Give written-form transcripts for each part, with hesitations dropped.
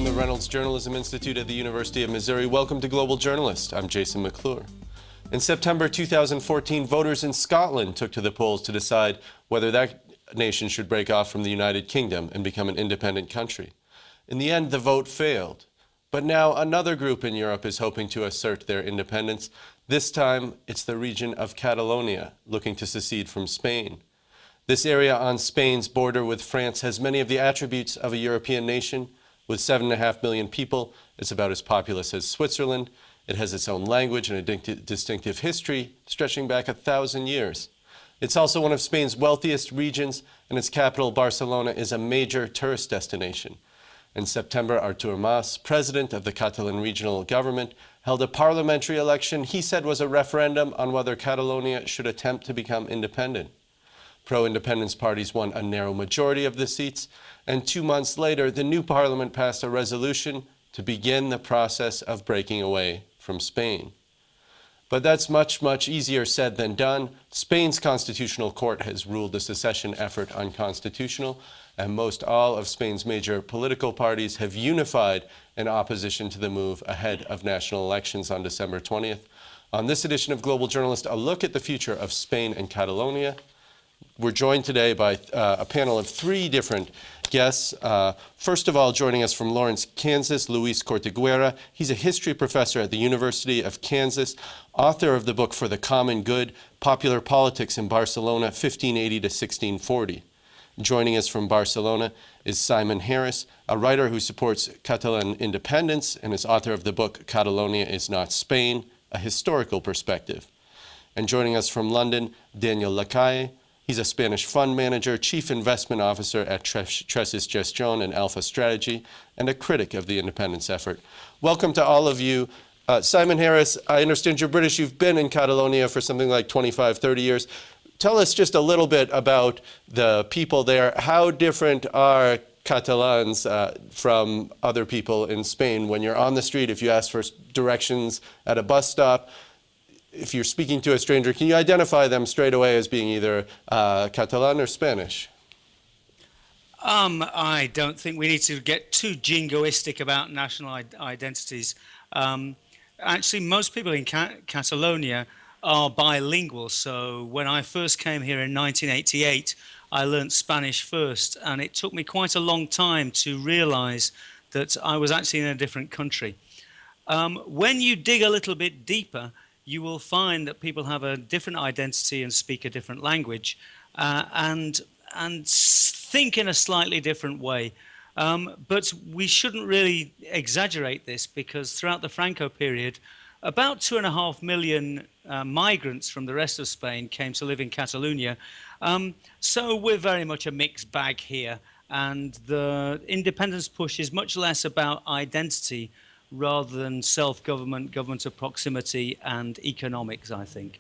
From the Reynolds Journalism Institute at the University of Missouri, welcome to Global Journalist. I'm Jason McClure. In September 2014, voters in Scotland took to the polls to decide whether that nation should break off from the United Kingdom and become an independent country. In the end, the vote failed. But now another group in Europe is hoping to assert their independence. This time, it's the region of Catalonia, looking to secede from Spain. This area on Spain's border with France has many of the attributes of a European nation. With 7.5 million people, it's about as populous as Switzerland. It has its own language and a distinctive history stretching back 1,000 years. It's also one of Spain's wealthiest regions, and its capital, Barcelona, is a major tourist destination. In September, Artur Mas, president of the Catalan regional government, held a parliamentary election he said was a referendum on whether Catalonia should attempt to become independent. Pro-independence parties won a narrow majority of the seats, and 2 months later, the new parliament passed a resolution to begin the process of breaking away from Spain. But that's much, much easier said than done. Spain's constitutional court has ruled the secession effort unconstitutional, and most all of Spain's major political parties have unified in opposition to the move ahead of national elections on December 20th. On this edition of Global Journalist, a look at the future of Spain and Catalonia. We're joined today by a panel of three different guests. First of all, joining us from Lawrence, Kansas, Luis Corteguera. He's a history professor at the University of Kansas, author of the book For the Common Good, Popular Politics in Barcelona, 1580 to 1640. Joining us from Barcelona is Simon Harris, a writer who supports Catalan independence and is author of the book Catalonia is Not Spain, A Historical Perspective. And joining us from London, Daniel Lacalle. He's a Spanish fund manager, chief investment officer at Tressis Gestión and Alpha Strategy, and a critic of the independence effort. Welcome to all of you. Simon Harris, I understand you're British. You've been in Catalonia for something like 25, 30 years. Tell us just a little bit about the people there. How different are Catalans from other people in Spain? When you're on the street, if you ask for directions at a bus stop, if you're speaking to a stranger, can you identify them straight away as being either Catalan or Spanish? I don't think we need to get too jingoistic about national identities. Actually, most people in Catalonia are bilingual. So when I first came here in 1988, I learned Spanish first, and it took me quite a long time to realize that I was actually in a different country. When you dig a little bit deeper, you will find that people have a different identity and speak a different language and think in a slightly different way. But we shouldn't really exaggerate this, because throughout the Franco period, about 2.5 million migrants from the rest of Spain came to live in Catalonia. So we're very much a mixed bag here. And the independence push is much less about identity rather than self-government, government of proximity, and economics, I think.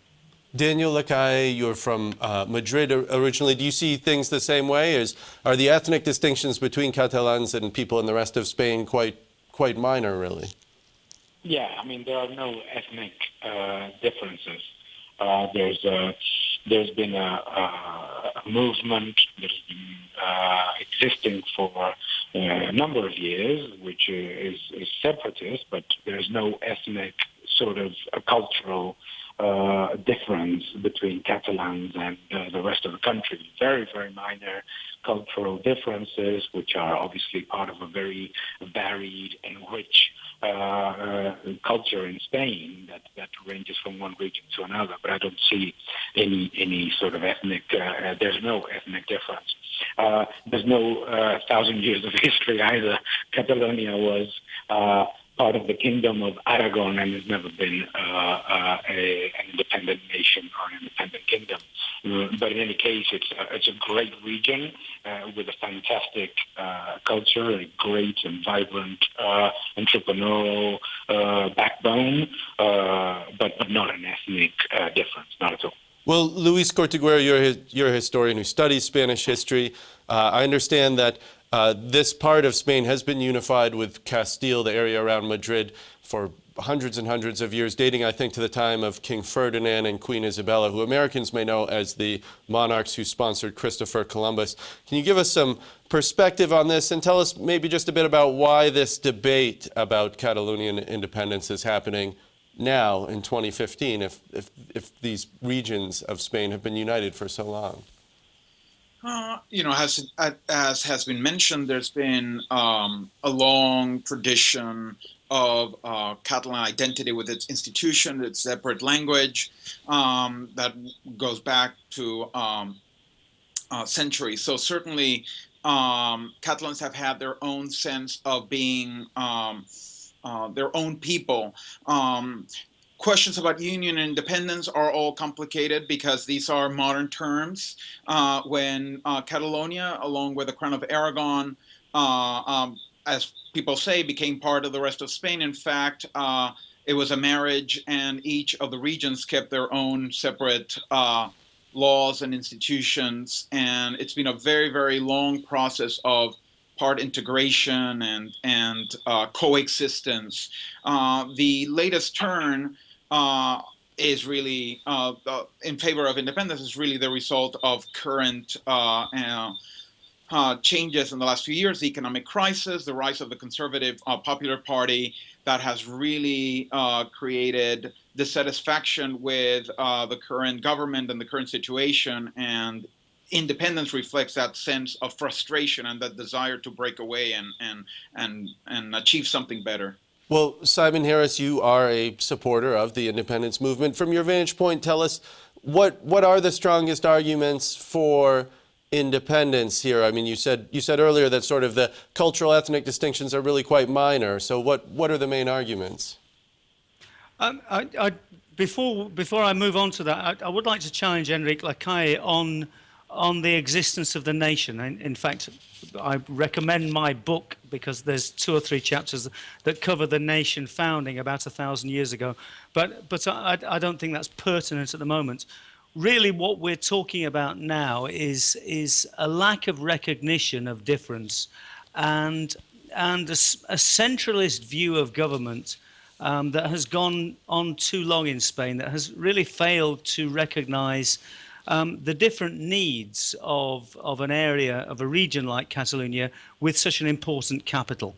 Daniel Lacalle, you're from Madrid originally. Do you see things the same way? Are the ethnic distinctions between Catalans and people in the rest of Spain quite minor, really? Yeah, I mean, there are no ethnic differences. There's been a movement that's been existing for a number of years, which is separatist, but there's no ethnic sort of cultural difference between Catalans and the rest of the country. Very, very minor cultural differences, which are obviously part of a very varied and rich culture in Spain that ranges from one region to another. But I don't see any sort of ethnic, there's no ethnic difference. There's no 1,000 years of history either. Catalonia was part of the Kingdom of Aragon and has never been an independent nation or an independent kingdom. But in any case, it's a great region with a fantastic culture, a great and vibrant entrepreneurial backbone, but not an ethnic difference, not at all. Well, Luis Corteguera, you're a historian who studies Spanish history. I understand that this part of Spain has been unified with Castile, the area around Madrid, for hundreds and hundreds of years, dating, I think, to the time of King Ferdinand and Queen Isabella, who Americans may know as the monarchs who sponsored Christopher Columbus. Can you give us some perspective on this and tell us maybe just a bit about why this debate about Catalonian independence is happening now in 2015 if these regions of Spain have been united for so long? As has been mentioned, there's been a long tradition of Catalan identity with its institution, its separate language, that goes back to centuries. So certainly Catalans have had their own sense of being their own people. Questions about union and independence are all complicated because these are modern terms. When Catalonia, along with the Crown of Aragon, as people say, became part of the rest of Spain, in fact, it was a marriage, and each of the regions kept their own separate laws and institutions. And it's been a very, very long process of part integration and coexistence. The latest turn is really in favor of independence is really the result of current changes in the last few years, the economic crisis, the rise of the conservative Popular Party that has really created dissatisfaction with the current government and the current situation, and independence reflects that sense of frustration and that desire to break away and achieve something better. Well, Simon Harris, you are a supporter of the independence movement. From your vantage point, tell us what are the strongest arguments for independence here? I mean, you said earlier that sort of the cultural ethnic distinctions are really quite minor. So what are the main arguments? Before I move on to that, I would like to challenge Enrique Lacalle on the existence of the nation. In fact, I recommend my book because there's 2 or 3 chapters that cover the nation founding about 1,000 years ago. But I don't think that's pertinent at the moment. Really, what we're talking about now is a lack of recognition of difference and a centralist view of government that has gone on too long in Spain, that has really failed to recognize the different needs of an area, of a region like Catalonia with such an important capital.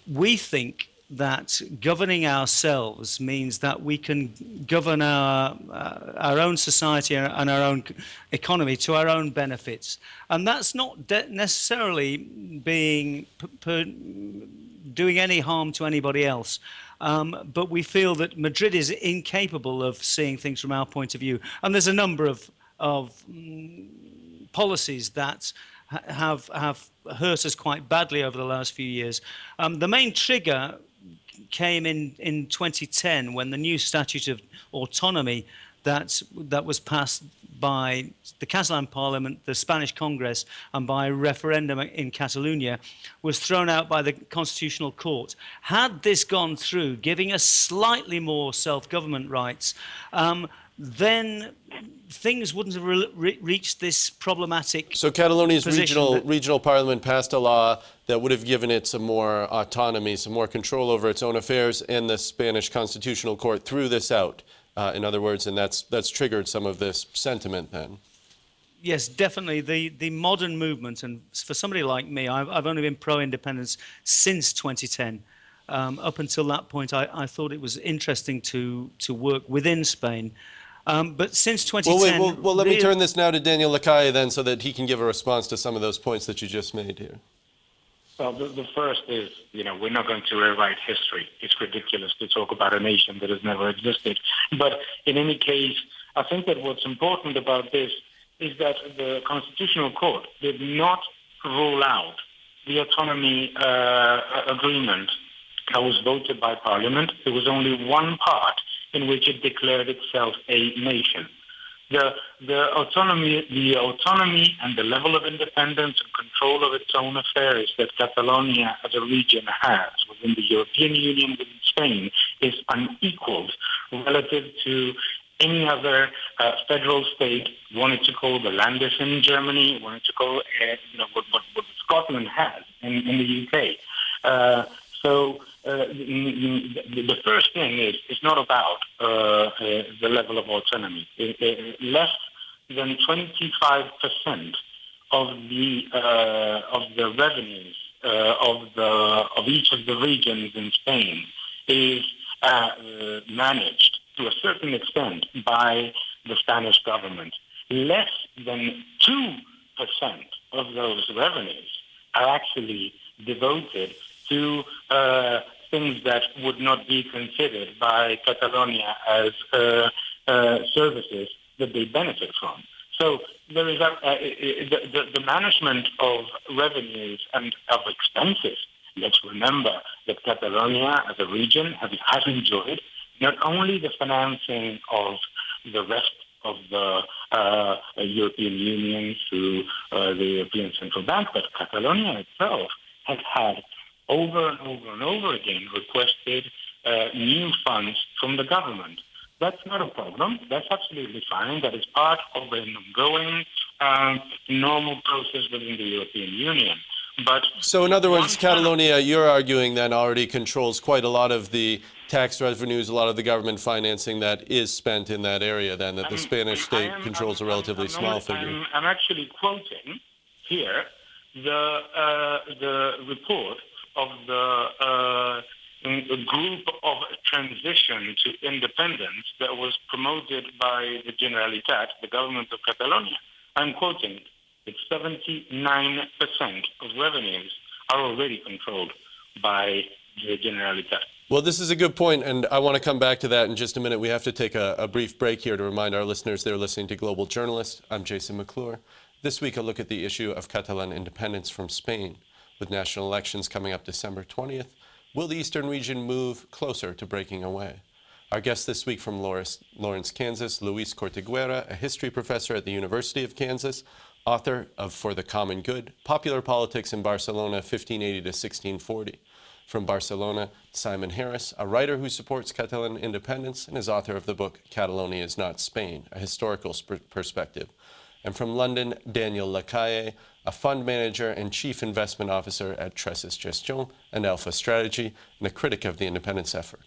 We think that governing ourselves means that we can govern our own society and our own economy to our own benefits. And that's not necessarily being doing any harm to anybody else. But we feel that Madrid is incapable of seeing things from our point of view. And there's a number of policies that have hurt us quite badly over the last few years. The main trigger came in 2010 when the new Statute of Autonomy that was passed by the Catalan Parliament, the Spanish Congress, and by referendum in Catalonia was thrown out by the Constitutional Court. Had this gone through, giving us slightly more self-government rights, then things wouldn't have reached this problematic. So Catalonia's regional parliament passed a law that would have given it some more autonomy, some more control over its own affairs, and the Spanish Constitutional Court threw this out. In other words, and that's triggered some of this sentiment then. Yes, definitely. The modern movement, and for somebody like me, I've only been pro-independence since 2010. Up until that point, I thought it was interesting to work within Spain. But since 2010... Well, let me turn this now to Daniel Lacalle then so that he can give a response to some of those points that you just made here. Well, the first is, we're not going to rewrite history. It's ridiculous to talk about a nation that has never existed. But in any case, I think that what's important about this is that the Constitutional Court did not rule out the autonomy agreement that was voted by Parliament. There was only one part in which it declared itself a nation. The autonomy and the level of independence and control of its own affairs that Catalonia as a region has within the European Union, within Spain, is unequaled relative to any other federal state, wanted to call the Landes in Germany, wanted to call what Scotland has in the UK. So the first thing is it's not about the level of autonomy. Less than 25% of the revenues of each of the regions in Spain is managed to a certain extent by the Spanish government. Less than 2% of those revenues are actually devoted to things that would not be considered by Catalonia as services that they benefit from. So there is the management of revenues and of expenses. Let's remember that Catalonia as a region has enjoyed not only the financing of the rest of the European Union through the European Central Bank, but Catalonia itself has had over and over and over again requested new funds from the government. That's not a problem. That's absolutely fine. That is part of an ongoing normal process within the European Union. But so in other words, Catalonia, you're arguing, then already controls quite a lot of the tax revenues, a lot of the government financing that is spent in that area, then, that the Spanish state controls a relatively small figure. I'm actually quoting here the report of the group of transition to independence that was promoted by the Generalitat, the government of Catalonia. I'm quoting, it's 79% of revenues are already controlled by the Generalitat. Well, this is a good point, and I want to come back to that in just a minute. We have to take a brief break here to remind our listeners they're listening to Global Journalist. I'm Jason McClure. This week, a look at the issue of Catalan independence from Spain. With national elections coming up December 20th, will the Eastern region move closer to breaking away? Our guest this week from Lawrence, Kansas, Luis Corteguera, a history professor at the University of Kansas, author of For the Common Good, Popular Politics in Barcelona, 1580 to 1640. From Barcelona, Simon Harris, a writer who supports Catalan independence and is author of the book Catalonia is Not Spain, a historical perspective. And from London, Daniel Lacalle, a fund manager and chief investment officer at Tressis Gestión and Alpha Strategy, and a critic of the independence effort.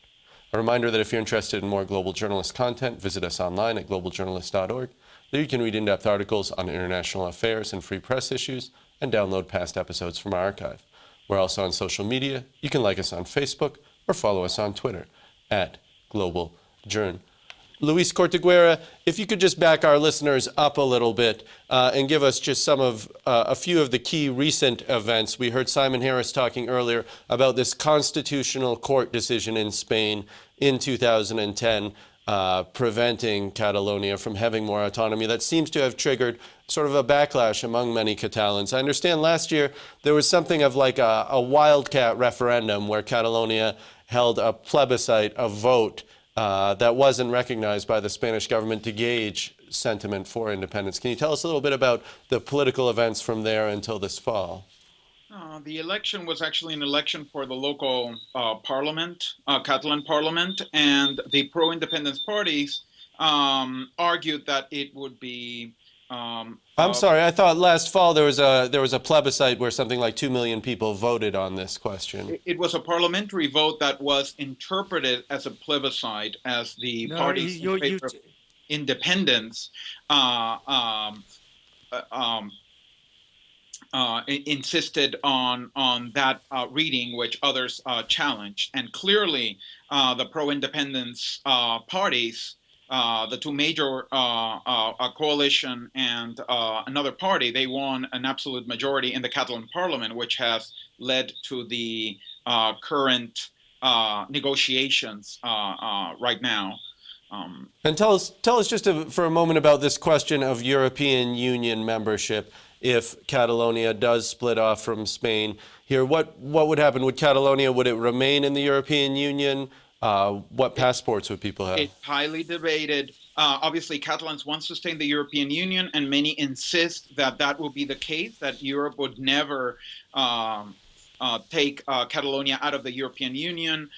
A reminder that if you're interested in more Global Journalist content, visit us online at globaljournalist.org. There you can read in-depth articles on international affairs and free press issues and download past episodes from our archive. We're also on social media. You can like us on Facebook or follow us on Twitter at Global Journ. Luis Corteguera, if you could just back our listeners up a little bit and give us just a few of the key recent events. We heard Simon Harris talking earlier about this constitutional court decision in Spain in 2010 preventing Catalonia from having more autonomy. That seems to have triggered sort of a backlash among many Catalans. I understand last year there was something of like a wildcat referendum where Catalonia held a plebiscite, a vote, that wasn't recognized by the Spanish government to gauge sentiment for independence. Can you tell us a little bit about the political events from there until this fall? The election was actually an election for the local parliament, Catalan parliament, and the pro-independence parties argued that it would be. I'm sorry, I thought last fall there was a plebiscite where something like 2 million people voted on this question. It was a parliamentary vote that was interpreted as a plebiscite, as the parties in favor of independence insisted on that reading, which others challenged. And clearly, the pro-independence parties, the two major coalition and another party, they won an absolute majority in the Catalan parliament, which has led to the current negotiations right now. And tell us just for a moment about this question of European Union membership. If Catalonia does split off from Spain here, what would happen? Would Catalonia, would it remain in the European Union? What passports would people have? It's highly debated. Obviously, Catalans want to stay in the European Union, and many insist that that will be the case, that Europe would never take Catalonia out of the European Union.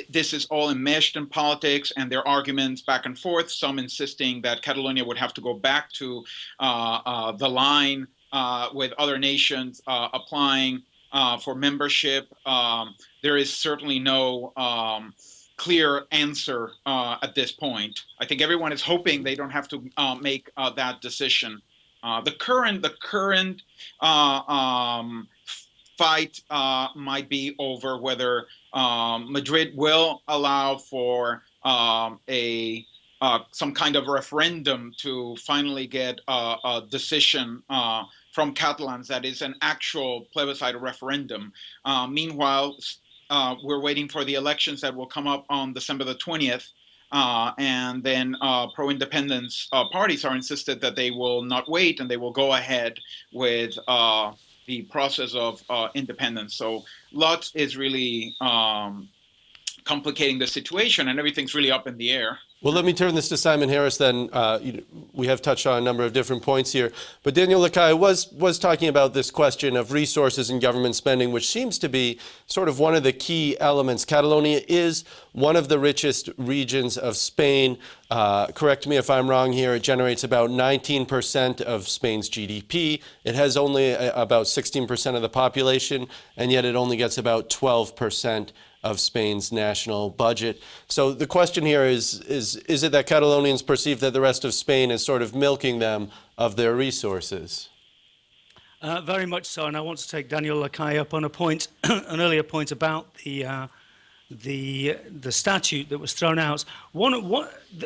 This is all enmeshed in politics, and there are arguments back and forth, some insisting that Catalonia would have to go back to the line with other nations applying for membership. There is certainly no clear answer at this point. I think everyone is hoping they don't have to make that decision. The current fight might be over whether Madrid will allow for some kind of referendum to finally get a decision from Catalans that is an actual plebiscite or referendum. Meanwhile, we're waiting for the elections that will come up on December the 20th. And then pro-independence parties are insisted that they will not wait and they will go ahead with the process of independence. So lots is really complicating the situation, and everything's really up in the air. Well, let me turn this to Simon Harris then. We have touched on a number of different points here, but Daniel Lacalle was talking about this question of resources and government spending, which seems to be sort of one of the key elements. Catalonia is one of the richest regions of Spain. Correct me if I'm wrong here. It generates about 19% of Spain's GDP. It has only about 16% of the population, and yet it only gets about 12% of Spain's national budget. So the question here is it that Catalonians perceive that the rest of Spain is sort of milking them of their resources? Very much so, and I want to take Daniel Lacalle up on a point, an earlier point about the statute that was thrown out.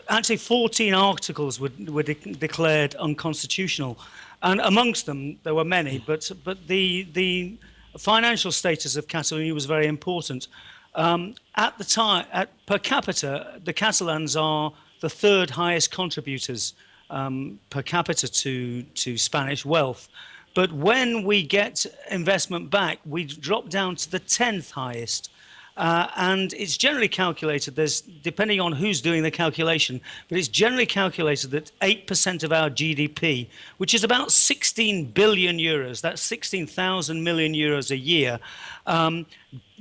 Actually, 14 articles were declared unconstitutional, and amongst them there were many, but the financial status of Catalonia was very important. At the time, per capita, the Catalans are the third highest contributors per capita to Spanish wealth. But when we get investment back, we drop down to the 10th highest. And it's generally calculated, depending on who's doing the calculation, but it's generally calculated that 8% of our GDP, which is about 16 billion euros, that's 16,000 million euros a year,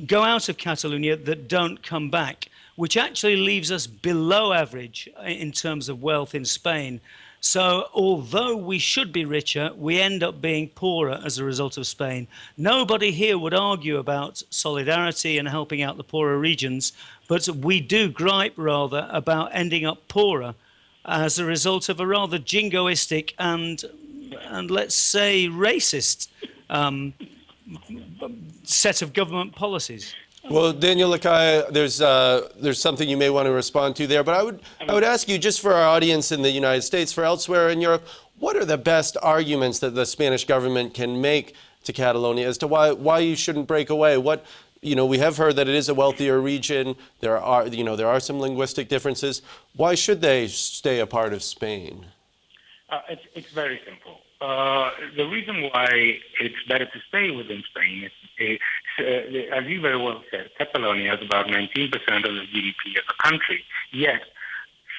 go out of Catalonia that don't come back, which actually leaves us below average in terms of wealth in Spain. So although we should be richer, we end up being poorer as a result of Spain. Nobody here would argue about solidarity and helping out the poorer regions, but we do gripe rather about ending up poorer as a result of a rather jingoistic and let's say racist set of government policies. Well, Daniel Lacalle, there's something you may want to respond to there, but I would ask you, just for our audience in the United States, for elsewhere in Europe, what are the best arguments that the Spanish government can make to Catalonia as to why you shouldn't break away? We have heard that it is a wealthier region. There are some linguistic differences. Why should they stay a part of Spain? It's very simple. The reason why it's better to stay within Spain is, as you very well said, Catalonia has about 19% of the GDP of the country, yet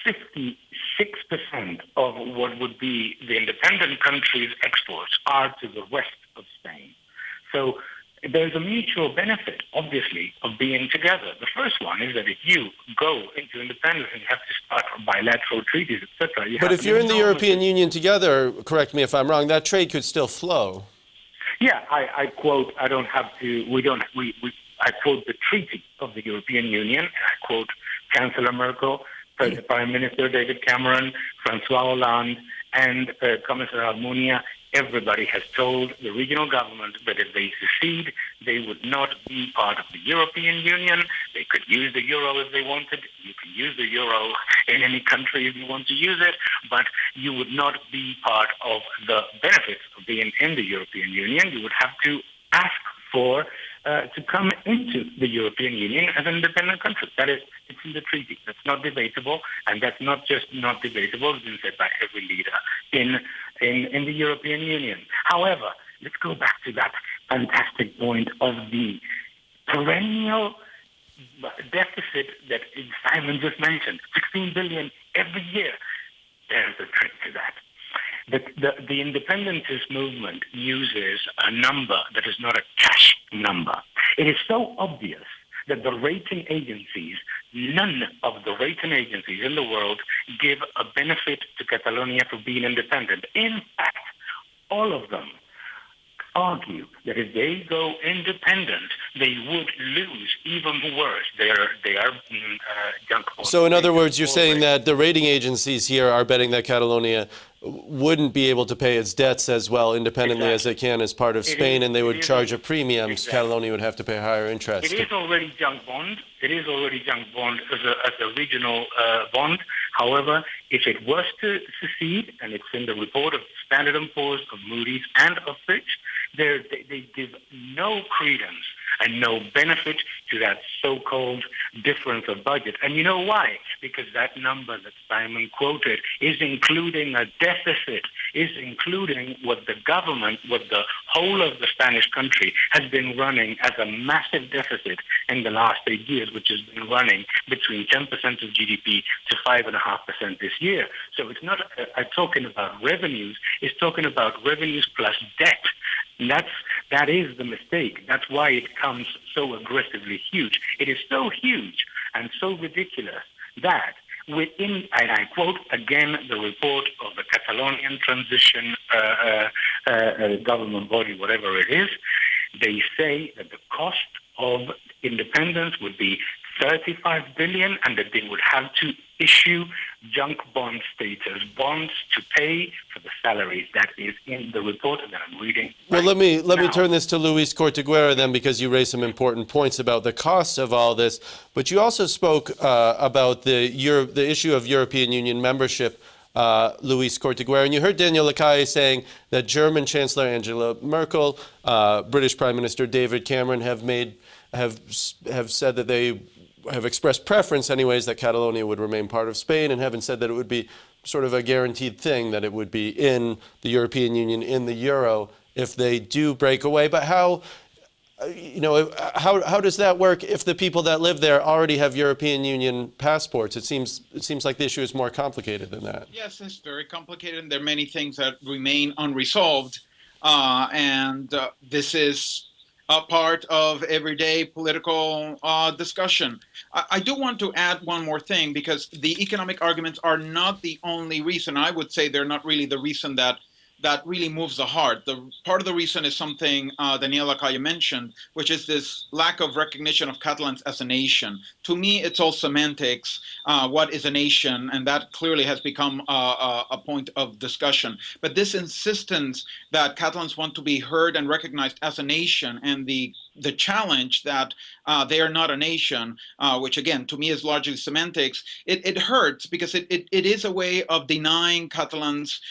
56% of what would be the independent country's exports are to the west of Spain. So there's a mutual benefit, obviously, of being together. The first one is that if you go into independence and you have to start bilateral treaties, etc. But if you're in the European Union together, correct me if I'm wrong, that trade could still flow. Yeah, I quote. I don't have to. I quote the Treaty of the European Union. I quote Chancellor Merkel, Prime Minister David Cameron, François Hollande, and Commissar Almunia. Everybody has told the regional government that if they secede, they would not be part of the European Union. They could use the euro if they wanted. You can use the euro in any country if you want to use it, but you would not be part of the benefits of being in the European Union. You would have to ask for to come into the European Union as an independent country. That is, it's in the treaty. That's not debatable, and that's not just not debatable. It's been said by every leader in the European Union. However, let's go back to that fantastic point of the perennial deficit that Simon just mentioned, 16 billion every year. There's a trick to that. The independentist movement uses a number that is not a cash number. It is so obvious that the rating agencies, none of the rating agencies in the world give a benefit to Catalonia for being independent. In fact, all of them argue that if they go independent, they would lose even worse. They are junk bonds. So in other words, you're saying that the rating agencies here are betting that Catalonia wouldn't be able to pay its debts as well independently as it can as part of Spain, and they would charge a premium. Exactly. Catalonia would have to pay higher interest. It is already junk bond. It is already junk bond as a regional bond. However, if it was to secede, and it's in the report of Standard & Poor's, of Moody's, and of Fitch, they give no credence and no benefit to that so-called difference of budget. And you know why? Because that number that Simon quoted is including a deficit, is including what the government, what the whole of the Spanish country has been running as a massive deficit in the last 8 years, which has been running between 10% of GDP to 5.5% this year. So it's not talking about revenues, it's talking about revenues plus debt. And that is the mistake. That's why it comes so aggressively huge. It is so huge and so ridiculous that within, and I quote again the report of the Catalonian transition government body, whatever it is, they say that the cost of independence would be 35 billion and that they would have to issue junk bond status, bonds to pay for the salaries. That is in the report that I'm reading. Well, let me turn this to Luis Corteguera then, because you raised some important points about the costs of all this. But you also spoke about the issue of European Union membership, Luis Corteguera, and you heard Daniel Lacalle saying that German Chancellor Angela Merkel, British Prime Minister David Cameron have said that they have expressed preference anyways that Catalonia would remain part of Spain, and haven't said that it would be sort of a guaranteed thing that it would be in the European Union, in the Euro, if they do break away. But how does that work if the people that live there already have European Union passports? It seems like the issue is more complicated than that. Yes, it's very complicated, and there are many things that remain unresolved, and this is a part of everyday political discussion. I do want to add one more thing, because the economic arguments are not the only reason. I would say they're not really the reason that really moves the heart. Part of the reason is something Daniel Lacalle mentioned, which is this lack of recognition of Catalans as a nation. To me, it's all semantics. What is a nation? And that clearly has become a point of discussion. But this insistence that Catalans want to be heard and recognized as a nation, and the challenge that they are not a nation, which again, to me is largely semantics, it hurts, because it is a way of denying Catalans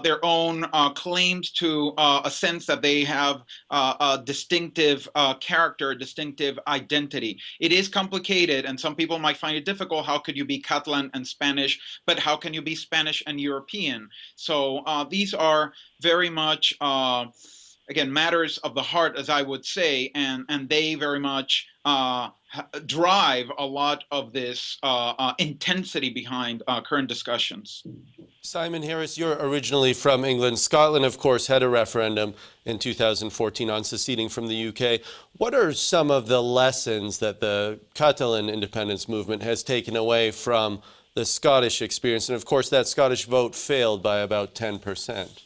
their own claims to a sense that they have a distinctive character, distinctive identity. It is complicated, and some people might find it difficult. How could you be Catalan and Spanish, but how can you be Spanish and European? So these are very much again, matters of the heart, as I would say, and they very much drive a lot of this intensity behind current discussions. Simon Harris, you're originally from England. Scotland, of course, had a referendum in 2014 on seceding from the UK. What are some of the lessons that the Catalan independence movement has taken away from the Scottish experience? And of course, that Scottish vote failed by about 10%.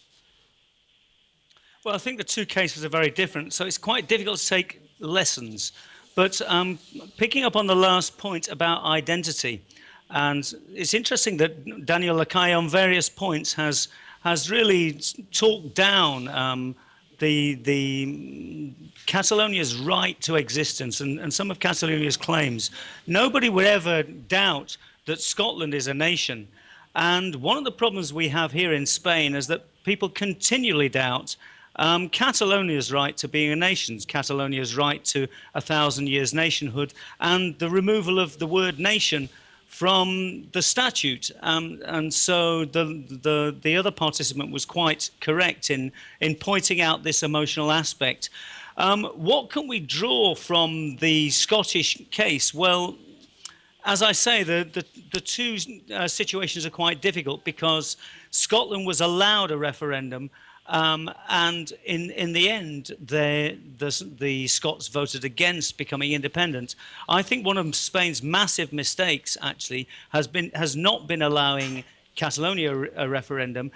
Well, I think the two cases are very different, so it's quite difficult to take lessons. But picking up on the last point about identity, and it's interesting that Daniel Lacalle on various points has really talked down the Catalonia's right to existence and some of Catalonia's claims. Nobody would ever doubt that Scotland is a nation. And one of the problems we have here in Spain is that people continually doubt Catalonia's right to being a nation, Catalonia's right to 1,000 years nationhood, and the removal of the word nation from the statute. And so the other participant was quite correct in pointing out this emotional aspect. What can we draw from the Scottish case? Well, as I say, the two situations are quite difficult, because Scotland was allowed a referendum, and in the end, the Scots voted against becoming independent. I think one of Spain's massive mistakes actually has not been allowing Catalonia a referendum.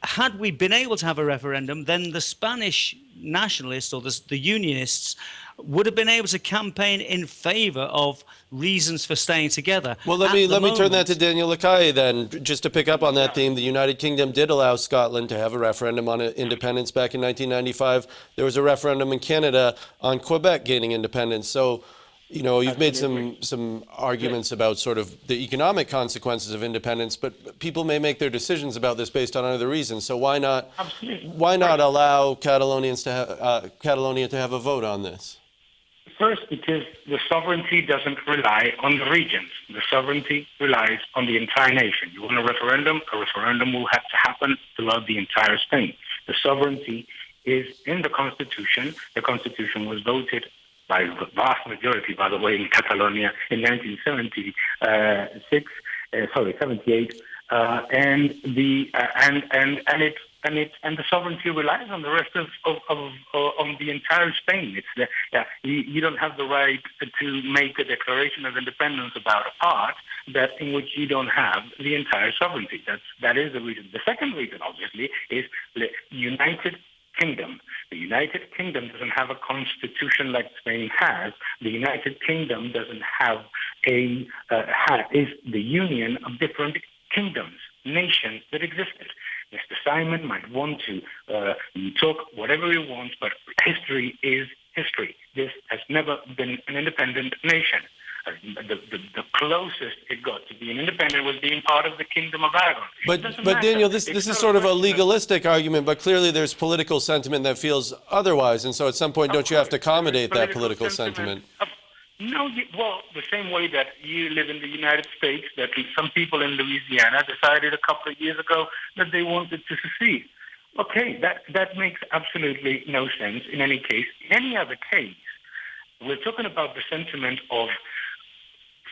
had we been able to have a referendum, then the Spanish nationalists or the unionists would have been able to campaign in favor of reasons for staying together. Well, let me turn that to Daniel Lacalle then. Just to pick up on that theme, the United Kingdom did allow Scotland to have a referendum on independence back in 1995. There was a referendum in Canada on Quebec gaining independence. So, you know, you've made some arguments about sort of the economic consequences of independence, but people may make their decisions about this based on other reasons. So why not allow Catalonia to have a vote on this? First, because the sovereignty doesn't rely on the regions. The sovereignty relies on the entire nation. You want a referendum will have to happen throughout the entire Spain. The sovereignty is in the Constitution. The Constitution was voted by the vast majority, by the way, in Catalonia in 1978, and the sovereignty relies on the rest of the entire Spain. You don't have the right to make a declaration of independence about a part in which you don't have the entire sovereignty. That is the reason. The second reason, obviously, is the United Kingdom. The United Kingdom doesn't have a constitution like Spain has. The United Kingdom doesn't have is the union of different kingdoms, nations that existed. Mr. Simon might want to talk whatever he wants, but history is history. This has never been an independent nation. The closest it got to being independent was being part of the Kingdom of Aragon. But Daniel, this is sort of a legalistic argument, but clearly there's political sentiment that feels otherwise, and so at some point don't you have to accommodate that political sentiment? No, well, the same way that you live in the United States, that some people in Louisiana decided a couple of years ago that they wanted to secede. Okay, that makes absolutely no sense in any case. In any other case, we're talking about the sentiment of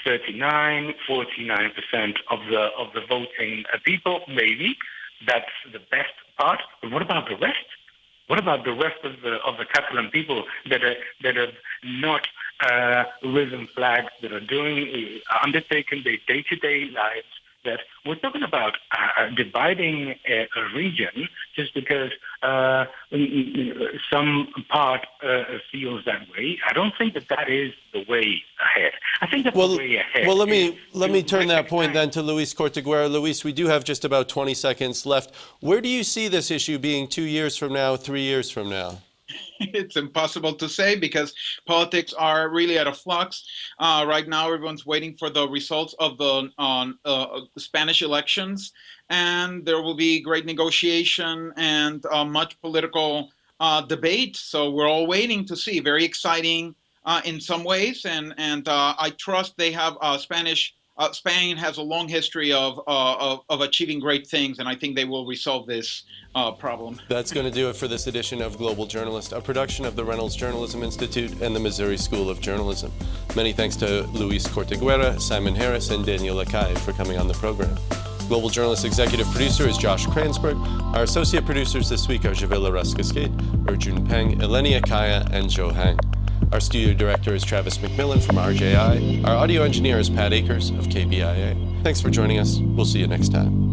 49% of the voting people. Maybe that's the best part. But what about the rest? What about the rest of the Catalan people that have not risen flags, that are undertaking their day-to-day lives? That we're talking about dividing a region just because some part feels that way. I don't think that is the way ahead. I think that the way ahead. Well, let me turn that point then to Luis Corteguera. Luis, we do have just about 20 seconds left. Where do you see this issue being 2 years from now, 3 years from now? It's impossible to say because politics are really at a flux. Right now, everyone's waiting for the results of the Spanish elections, and there will be great negotiation and much political debate. So we're all waiting to see. Very exciting in some ways, and I trust they have Spain has a long history of achieving great things, and I think they will resolve this problem. That's going to do it for this edition of Global Journalist, a production of the Reynolds Journalism Institute and the Missouri School of Journalism. Many thanks to Luis Corteguera, Simon Harris, and Daniel Lacalle for coming on the program. Global Journalist executive producer is Josh Kransberg. Our associate producers this week are Javila Ruskaskate, Arjun Peng, Elenia Kaya, and Joe Hang. Our studio director is Travis McMillan from RJI. Our audio engineer is Pat Akers of KBIA. Thanks for joining us. We'll see you next time.